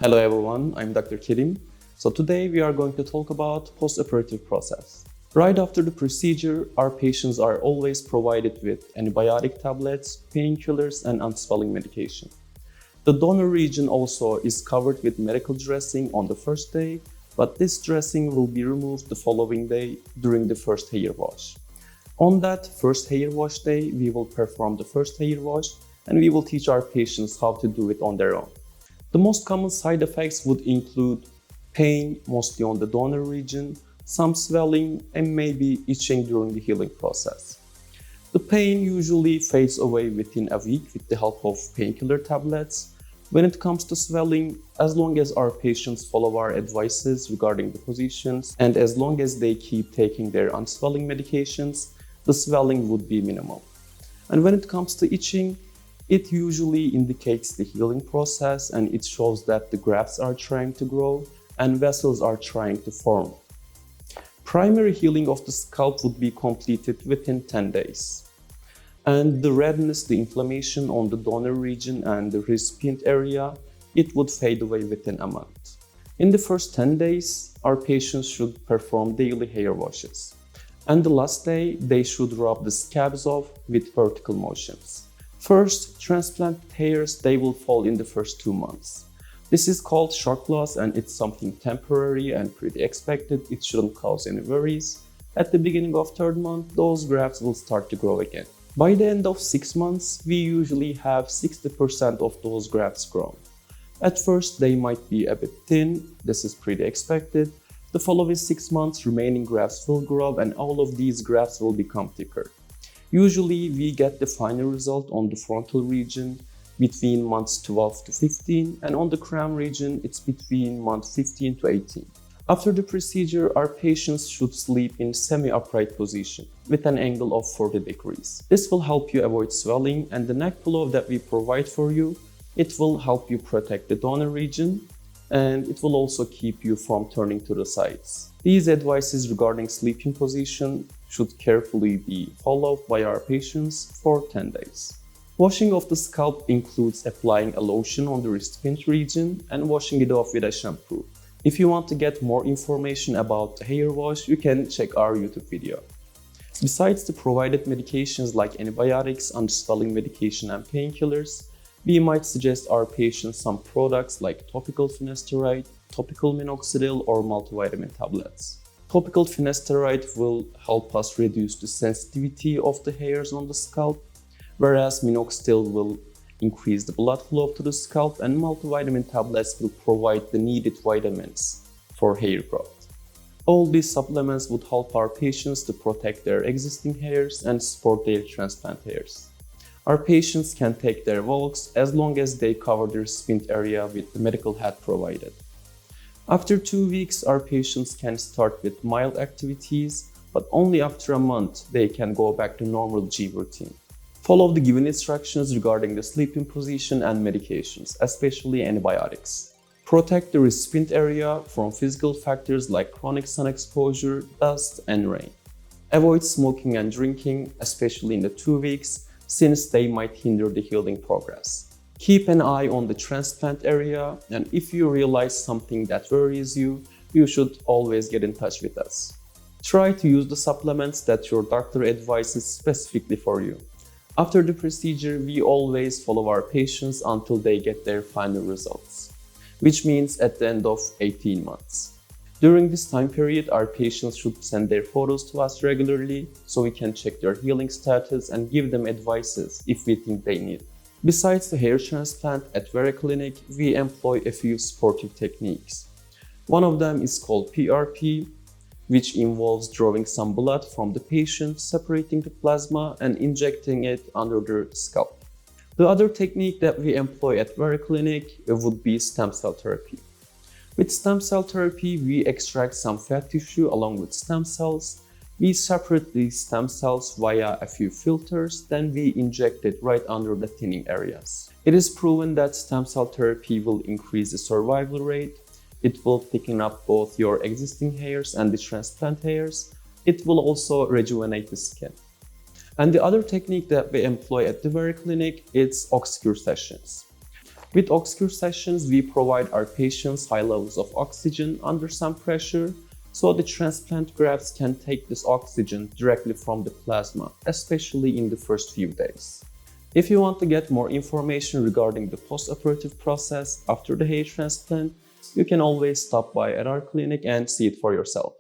Hello everyone, I'm Dr. Kerim. So today we are going to talk about post-operative process. Right after the procedure, our patients are always provided with antibiotic tablets, painkillers, and anti-swelling medication. The donor region also is covered with medical dressing on the first day, but this dressing will be removed the following day during the first hair wash. On that first hair wash day, we will perform the first hair wash and we will teach our patients how to do it on their own. The most common side effects would include pain, mostly on the donor region, some swelling, and maybe itching during the healing process. The pain usually fades away within a week with the help of painkiller tablets. When it comes to swelling, as long as our patients follow our advices regarding the positions and as long as they keep taking their anti-swelling medications, the swelling would be minimal. And when it comes to itching, it usually indicates the healing process and it shows that the grafts are trying to grow and vessels are trying to form. Primary healing of the scalp would be completed within 10 days. And the redness, the inflammation on the donor region and the recipient area, it would fade away within a month. In the first 10 days, our patients should perform daily hair washes. And the last day, they should rub the scabs off with vertical motions. First, transplant hairs, they will fall in the first 2 months. This is called shock loss and it's something temporary and pretty expected. It shouldn't cause any worries. At the beginning of third month, those grafts will start to grow again. By the end of 6 months, we usually have 60% of those grafts grown. At first, they might be a bit thin. This is pretty expected. The following 6 months, remaining grafts will grow and all of these grafts will become thicker. Usually, we get the final result on the frontal region between months 12 to 15 and on the crown region, it's between months 15 to 18. After the procedure, our patients should sleep in semi-upright position with an angle of 40 degrees. This will help you avoid swelling and the neck pillow that we provide for you, it will help you protect the donor region and it will also keep you from turning to the sides. These advices regarding sleeping position should carefully be followed by our patients for 10 days. Washing of the scalp includes applying a lotion on the recipient region and washing it off with a shampoo. If you want to get more information about the hair wash, you can check our YouTube video. Besides the provided medications like antibiotics, anti-swelling medication and painkillers, we might suggest our patients some products like topical finasteride, topical minoxidil or multivitamin tablets. Topical finasteride will help us reduce the sensitivity of the hairs on the scalp, whereas minoxidil will increase the blood flow to the scalp and multivitamin tablets will provide the needed vitamins for hair growth. All these supplements would help our patients to protect their existing hairs and support their transplant hairs. Our patients can take their walks as long as they cover their recipient area with the medical hat provided. After 2 weeks, our patients can start with mild activities, but only after a month they can go back to normal gym routine. Follow the given instructions regarding the sleeping position and medications, especially antibiotics. Protect the recipient area from physical factors like chronic sun exposure, dust, and rain. Avoid smoking and drinking, especially in the 2 weeks, since they might hinder the healing progress. Keep an eye on the transplant area, and if you realize something that worries you, you should always get in touch with us. Try to use the supplements that your doctor advises specifically for you. After the procedure, we always follow our patients until they get their final results, which means at the end of 18 months. During this time period, our patients should send their photos to us regularly so we can check their healing status and give them advices if we think they need. Besides the hair transplant, at Vera Clinic, we employ a few supportive techniques. One of them is called PRP, which involves drawing some blood from the patient, separating the plasma and injecting it under their scalp. The other technique that we employ at Vera Clinic would be stem cell therapy. With stem cell therapy, we extract some fat tissue along with stem cells. We separate these stem cells via a few filters, then we inject it right under the thinning areas. It is proven that stem cell therapy will increase the survival rate. It will thicken up both your existing hairs and the transplant hairs. It will also rejuvenate the skin. And the other technique that we employ at the Vera Clinic is oxycure sessions. With OxCure sessions, we provide our patients high levels of oxygen under some pressure, so the transplant grafts can take this oxygen directly from the plasma, especially in the first few days. If you want to get more information regarding the post-operative process after the hair transplant, you can always stop by at our clinic and see it for yourself.